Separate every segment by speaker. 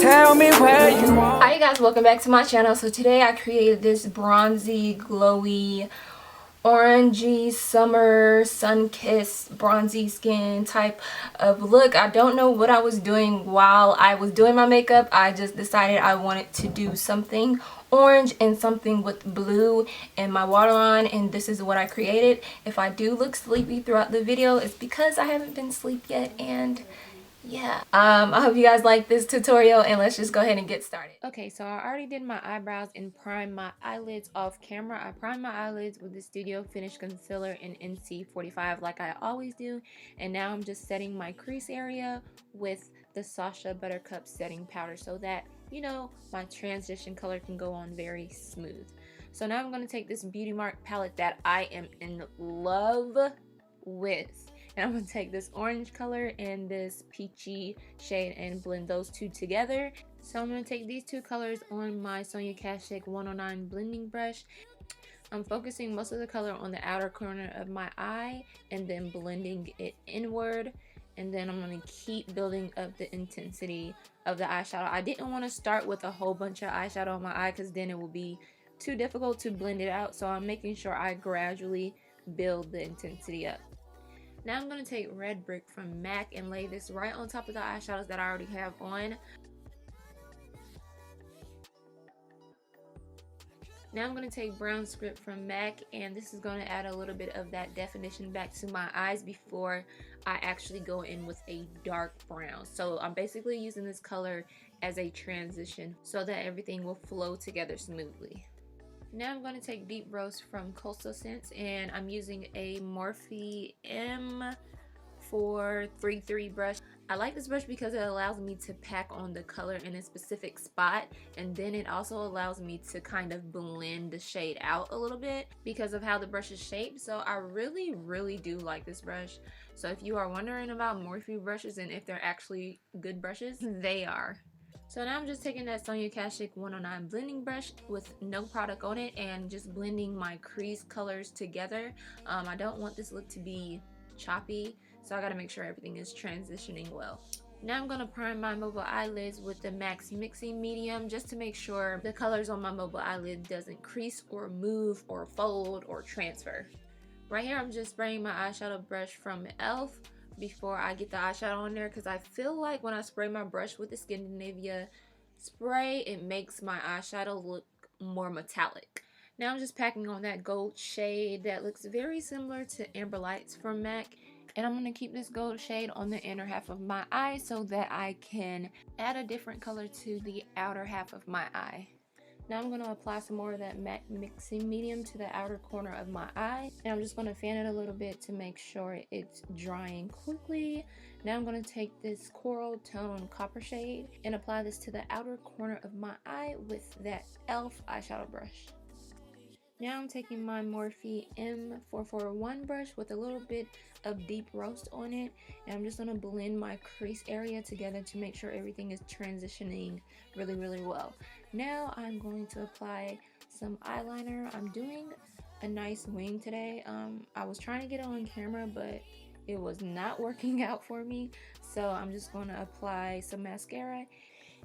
Speaker 1: Tell me where you are.
Speaker 2: Hi guys, welcome back to my channel. So today I created this bronzy, glowy, orangey, summer, sun-kissed, bronzy skin type of look. I don't know what I was doing while I was doing my makeup. I just decided I wanted to do something orange and something with blue in my waterline, and this is what I created. If I do look sleepy throughout the video, it's because I haven't been asleep yet, and yeah, I hope you guys like this tutorial, and let's just go ahead and get started. Okay, so I already did my eyebrows and primed my eyelids off camera. I primed my eyelids with the Studio Finish Concealer in NC45 like I always do, and now I'm just setting my crease area with the Sacha Buttercup setting powder so that, you know, my transition color can go on very smooth. So now I'm going to take this Beauty Mark palette that I am in love with, and I'm going to take this orange color and this peachy shade and blend those two together. So I'm going to take these two colors on my Sonia Kashuk 109 blending brush. I'm focusing most of the color on the outer corner of my eye and then blending it inward. And then I'm going to keep building up the intensity of the eyeshadow. I didn't want to start with a whole bunch of eyeshadow on my eye because then it will be too difficult to blend it out. So I'm making sure I gradually build the intensity up. Now I'm going to take Red Brick from MAC and lay this right on top of the eyeshadows that I already have on. Now I'm going to take Brown Script from MAC, and this is going to add a little bit of that definition back to my eyes before I actually go in with a dark brown. So I'm basically using this color as a transition so that everything will flow together smoothly. Now I'm going to take Deep Rose from Coastal Scents, and I'm using a Morphe M433 brush. I like this brush because it allows me to pack on the color in a specific spot, and then it also allows me to kind of blend the shade out a little bit because of how the brush is shaped. So I really do like this brush. So if you are wondering about Morphe brushes and if they're actually good brushes, they are. So now I'm just taking that Sonia Kashuk 109 blending brush with no product on it and just blending my crease colors together. I don't want this look to be choppy, so I gotta make sure everything is transitioning well. Now I'm gonna prime my mobile eyelids with the MAC's Mixing Medium just to make sure the colors on my mobile eyelid doesn't crease or move or fold or transfer. Right here I'm just spraying my eyeshadow brush from e.l.f. before I get the eyeshadow on there, because I feel like when I spray my brush with the Skindinaiva spray, it makes my eyeshadow look more metallic. Now I'm just packing on that gold shade that looks very similar to Amber Lights from MAC, and I'm going to keep this gold shade on the inner half of my eye so that I can add a different color to the outer half of my eye. Now I'm going to apply some more of that MAC Mixing Medium to the outer corner of my eye, and I'm just going to fan it a little bit to make sure it's drying quickly. Now I'm going to take this Coral Tone Copper shade and apply this to the outer corner of my eye with that e.l.f. eyeshadow brush. Now I'm taking my Morphe M441 brush with a little bit of Deep Roast on it, and I'm just going to blend my crease area together to make sure everything is transitioning really well. Now I'm going to apply some eyeliner. I'm doing a nice wing today. I was trying to get it on camera, but it was not working out for me, so I'm just going to apply some mascara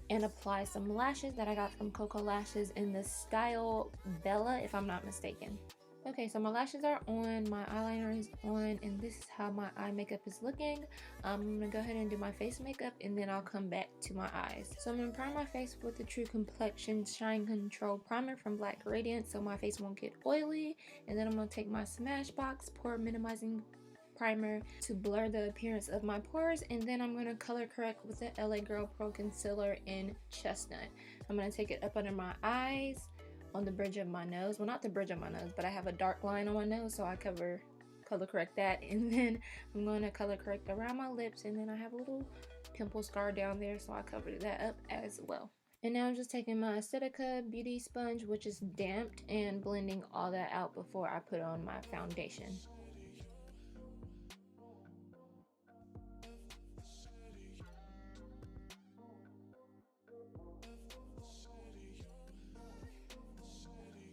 Speaker 2: and apply some lashes that I got from Koko Lashes in the style Bella, if I'm not mistaken. Okay, so my lashes are on, my eyeliner is on, and this is how my eye makeup is looking. I'm gonna go ahead and do my face makeup, and then I'll come back to my eyes. So I'm gonna prime my face with the True Complexion Shine Control Primer from Black Radiance so my face won't get oily. And then I'm gonna take my Smashbox Pore Minimizing Primer to blur the appearance of my pores, and then I'm going to color correct with the LA Girl Pro Concealer in Chestnut. I'm going to take it up under my eyes, on the bridge of my nose. Well, not the bridge of my nose, but I have a dark line on my nose, so I color correct that, and then I'm going to color correct around my lips, and then I have a little pimple scar down there, so I covered that up as well. And now I'm just taking my Aesthetica Beauty Sponge, which is damped, and blending all that out before I put on my foundation.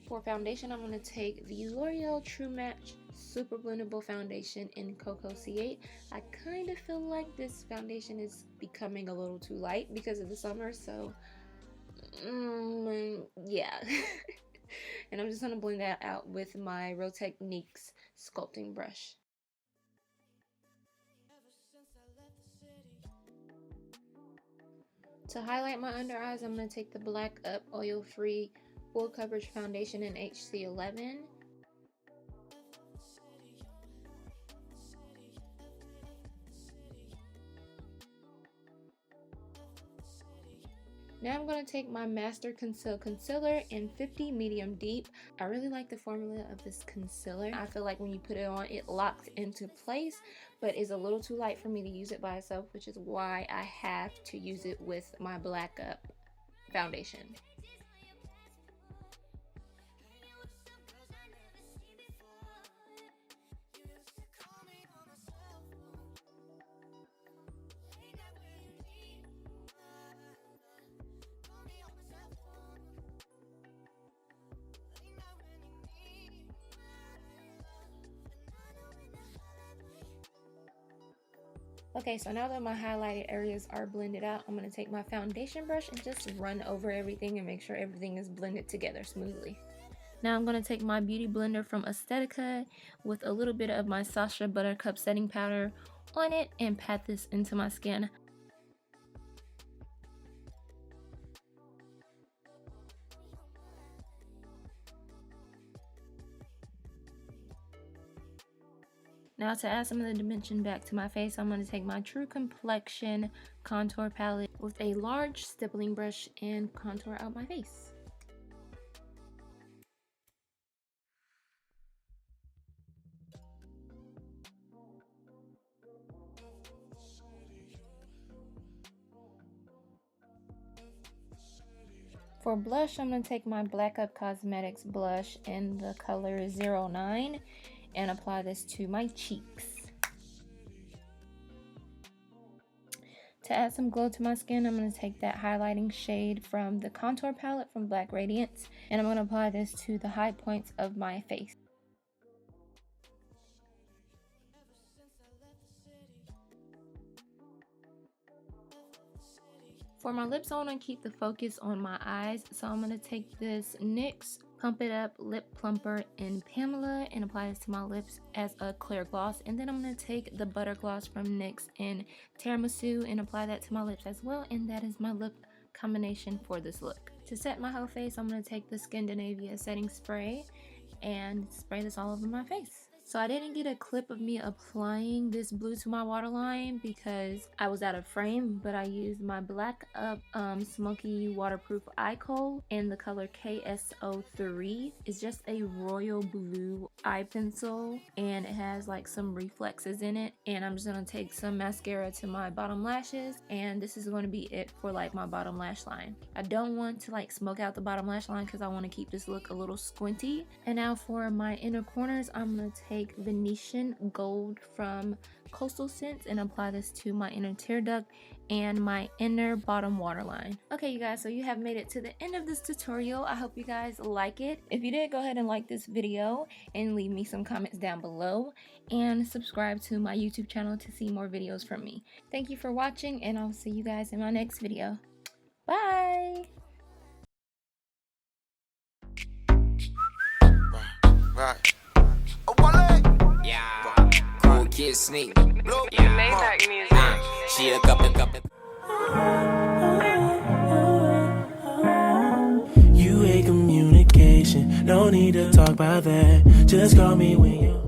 Speaker 2: For foundation, I'm going to take the L'Oreal Truematch super blendable foundation in Cocoa C8. I kind of feel like this foundation is becoming a little too light because of the summer, so yeah. And I'm just going to blend that out with my Real Techniques sculpting brush. To highlight my under eyes, I'm going to take the Black Up Oil-Free Full Coverage Foundation in HC11. Now I'm going to take my Master Conceal Concealer in 50 Medium Deep. I really like the formula of this concealer. I feel like when you put it on, it locks into place, but is a little too light for me to use it by itself, which is why I have to use it with my Black Up foundation. Okay, so now that my highlighted areas are blended out, I'm going to take my foundation brush and just run over everything and make sure everything is blended together smoothly. Now I'm going to take my beauty blender from Estetica with a little bit of my Sacha Buttercup setting powder on it and pat this into my skin. Now to add some of the dimension back to my face, I'm going to take my True Complexion contour palette with a large stippling brush and contour out my face. For blush, I'm going to take my Black Up Cosmetics blush in the color 09 and apply this to my cheeks. To add some glow to my skin, I'm going to take that highlighting shade from the contour palette from Black Radiance, and I'm going to apply this to the high points of my face. For my lips, I want to keep the focus on my eyes, so I'm going to take this NYX Pump It Up Lip Plumper in Pamela and apply this to my lips as a clear gloss. And then I'm going to take the Butter Gloss from NYX in Tiramisu and apply that to my lips as well. And that is my lip combination for this look. To set my whole face, I'm going to take the Skindinaiva setting spray and spray this all over my face. So I didn't get a clip of me applying this blue to my waterline because I was out of frame, but I used my Black Up Smoky Waterproof Eye Kohl in the color KSO3. It's just a royal blue eye pencil and it has like some reflexes in it. And I'm just going to take some mascara to my bottom lashes, and this is going to be it for like my bottom lash line. I don't want to like smoke out the bottom lash line because I want to keep this look a little squinty. And now for my inner corners, I'm going to take Venetian Gold from Coastal Scents and apply this to my inner tear duct and my inner bottom waterline. Okay, you guys, so you have made it to the end of this tutorial. I hope you guys like it. If you did, go ahead and like this video and leave me some comments down below and subscribe to my YouTube channel to see more videos from me. Thank you for watching, and I'll see you guys in my next video. Bye!
Speaker 1: Right. Yeah, cool kid sneak. Yeah, Maybach music. She a cup. You hate communication, no need to talk about that. Just call me when you